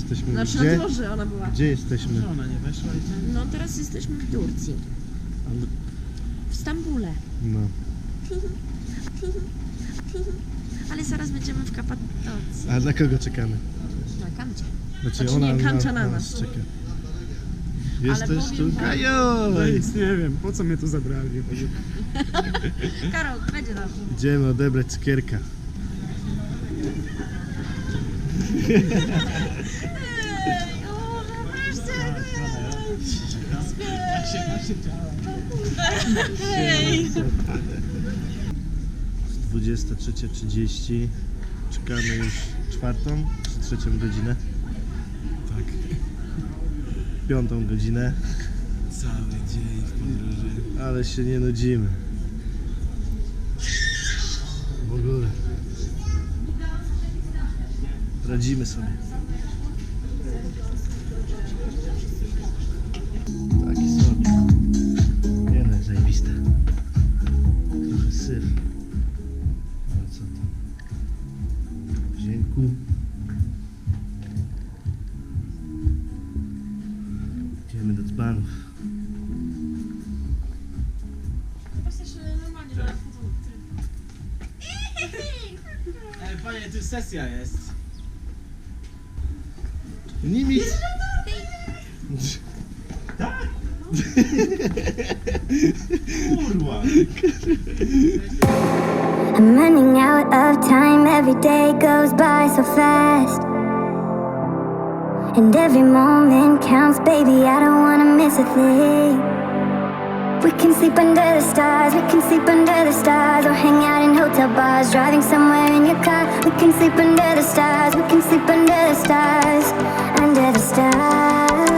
jesteśmy? Znaczy Gdzie? na dworze ona była. Gdzie jesteśmy? Że ona nie weszła i ten... No teraz jesteśmy w Turcji. Ale- W Stambule. No. Ale zaraz będziemy w Kapadocji. A dla kogo czekamy? Na Kamcie. Znaczy nie, Kamcza na nas. czeka. Jesteś powiem tu? wam- No Kajoj! nic nie wiem, po co mnie tu zabrali? Karol, będzie nam. Idziemy odebrać cukierka. Hej! 23:30. Czekamy już 4. czy 3. godzinę? Tak, 5. godzinę, cały dzień w podróży. ale się nie nudzimy. W ogóle. Radzimy sobie. Taki słodki. Nie no, zajebiste. Trochę syf. Ale co tam? Zienku. Idziemy do dzbanów. Ej, panie, tu sesja jest. Niemiec! Kurwa! I'm running out of time, every day goes by so fast. And every moment counts, baby, I don't wanna miss a thing. We can sleep under the stars, we can sleep under the stars. Or hang out in hotel bars, driving somewhere in your car. We can sleep under the stars, we can sleep under the stars. Under the stars.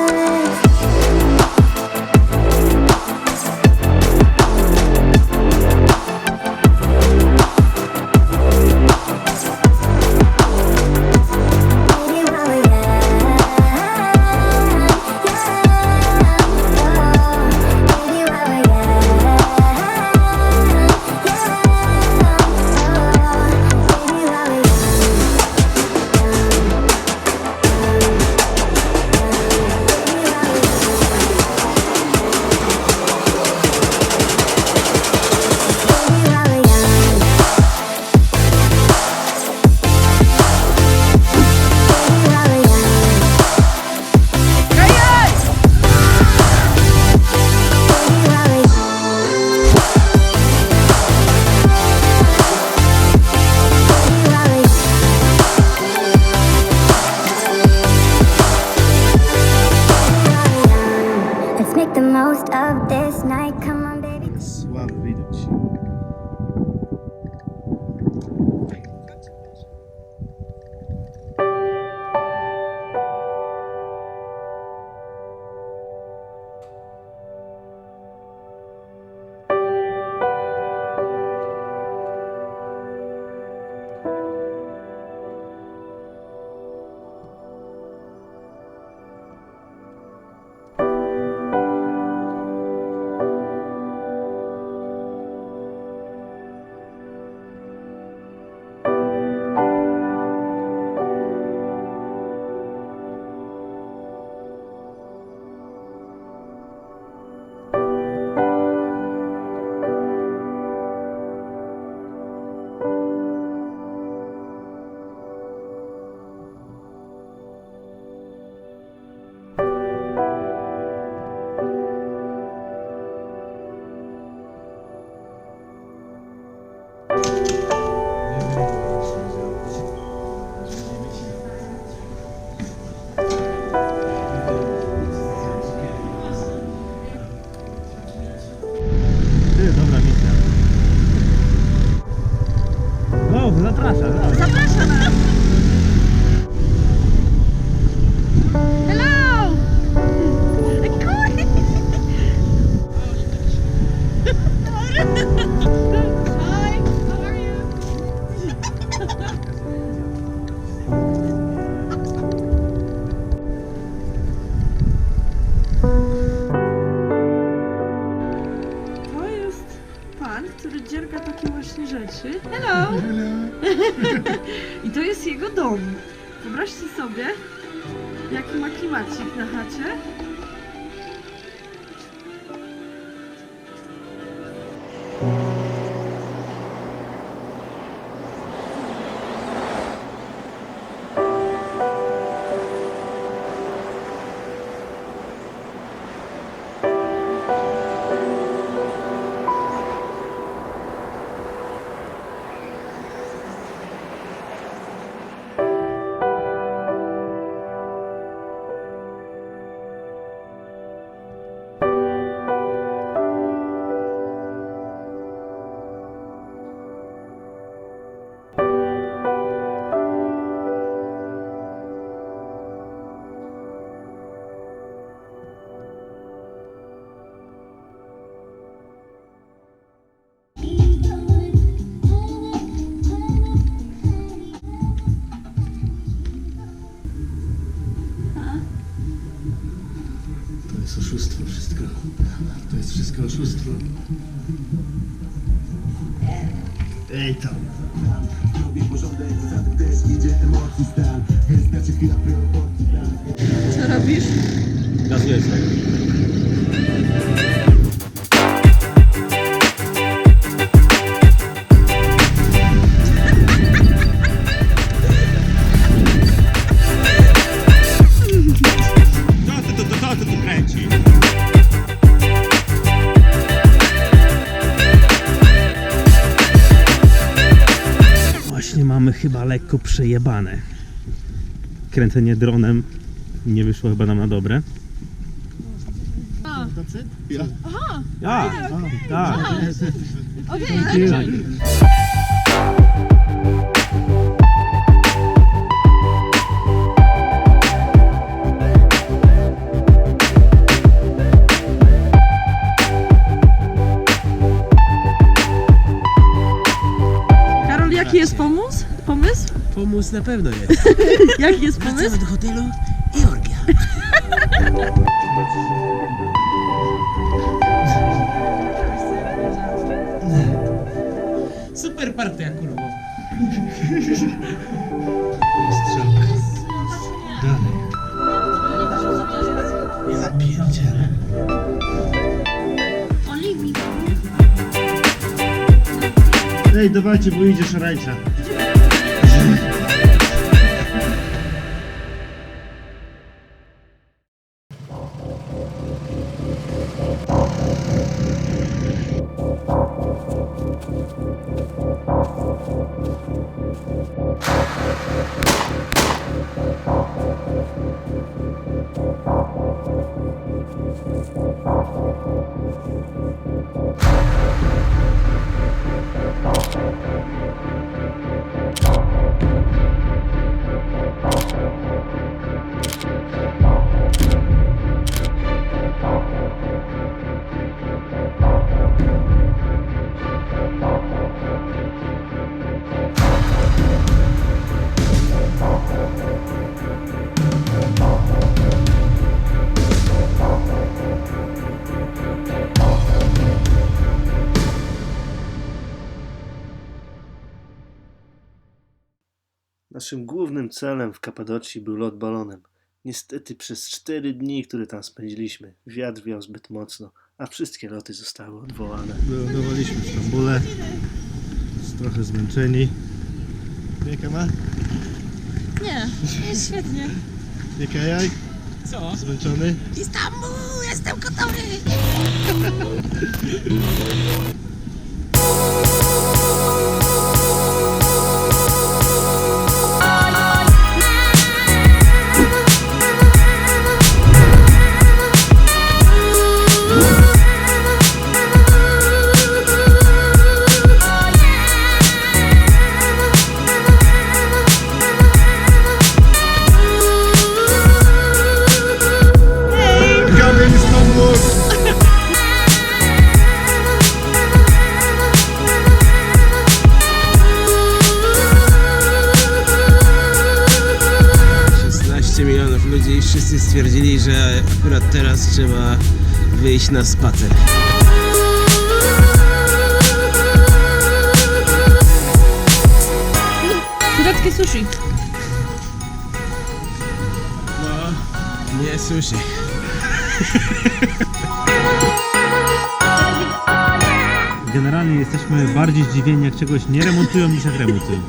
Let's make the most of this night. Come on, baby. Słaby widać. Ty, dobra misja. O, zapraszam. Zapraszam nas! Hello! Hi, how are you? To jest pan, który dzierga takie właśnie rzeczy. Hello! I to jest jego dom. Wyobraźcie sobie, Jaki ma klimacik na chacie? To jest oszustwo wszystko. To jest wszystko oszustwo. Ej tam. Co robisz? Gazuję sobie. Co ty tu kręci? Właśnie mamy chyba lekko przejebane. Kręcenie dronem nie wyszło chyba nam na dobre. Ja. Tak. Okej. Karol, jaki jest pomysł? Pomóc na pewno jest. Jaki jest pomysł? do hotelu i orgia. Super partia, kurwa. Strzałka. Dalej. Ja pierdzielę. Ej, dawajcie, bo idzie szarajcza. Naszym głównym celem w Kapadokii był lot balonem. Niestety przez 4 dni, które tam spędziliśmy, wiatr wiał zbyt mocno, a wszystkie loty zostały odwołane. Wylądowaliśmy w Stambule, trochę zmęczeni. Jaka ma? Nie, jest świetnie. Jaka jaj? Co? Zmęczony? Istanbul, jestem gotowy! Ludzi i wszyscy stwierdzili, że akurat teraz trzeba wyjść na spacer. Tureckie sushi. No, Nie sushi. Generalnie jesteśmy bardziej zdziwieni, jak czegoś nie remontują, niż jak remontują.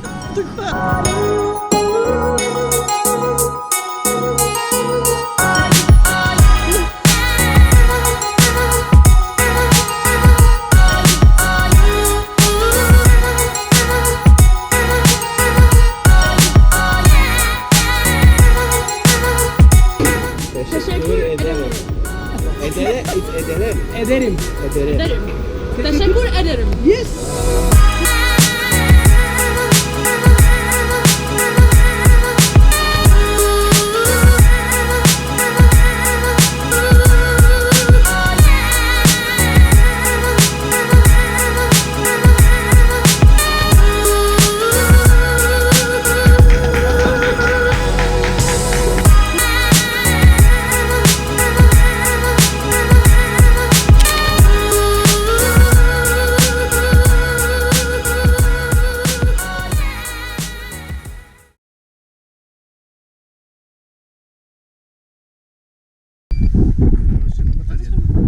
Ederim. Teşekkür ederim.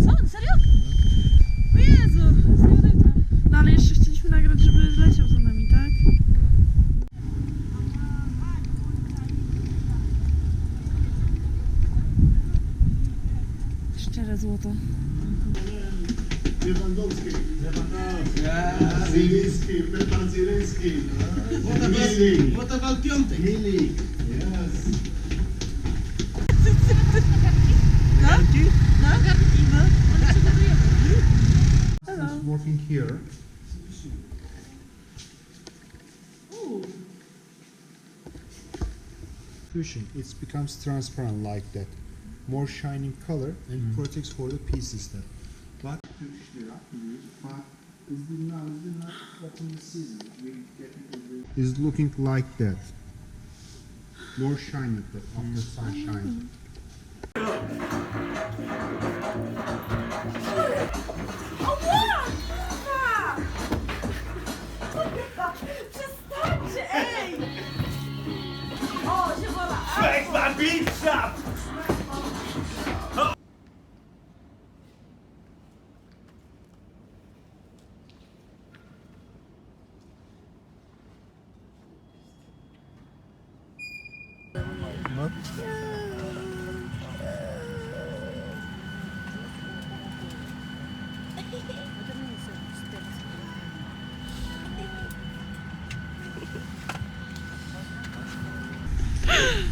Co? Serio? O Jezu, zjadajta. No ale jeszcze chcieliśmy nagrać, żeby leciał za nami, tak? Szczere złoto. Lewandowski. Zieliński, Petar Zieliński. Wotował piątek. Milik. Yes. It's working here. Fusion, it becomes transparent like that. More shining color and protects for the pieces then. But is looking like that. More shiny after sunshine. Przestańcie, ej! O, się wola!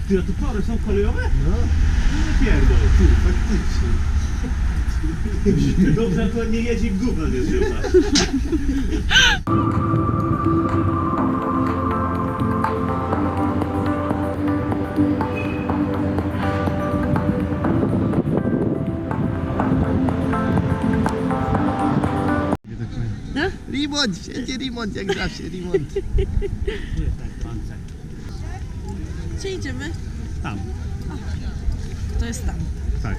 Ty, a tu tory są kolejowe? No. Nie pierdol, tu, faktycznie. Dobrze, to nie jedzie w gówno, nie zrzuca. Remont, wszędzie remont, jak zawsze remont. Gdzie idziemy? Tam, To jest tam. tak.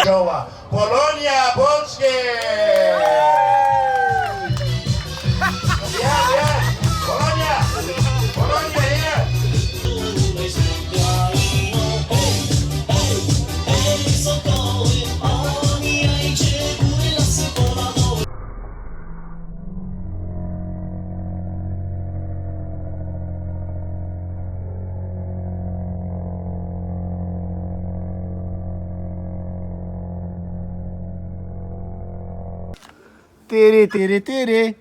Koła. Polonia Polskie! Ja! Polonia! Polonia, ja! Tyry, tyry, tyry.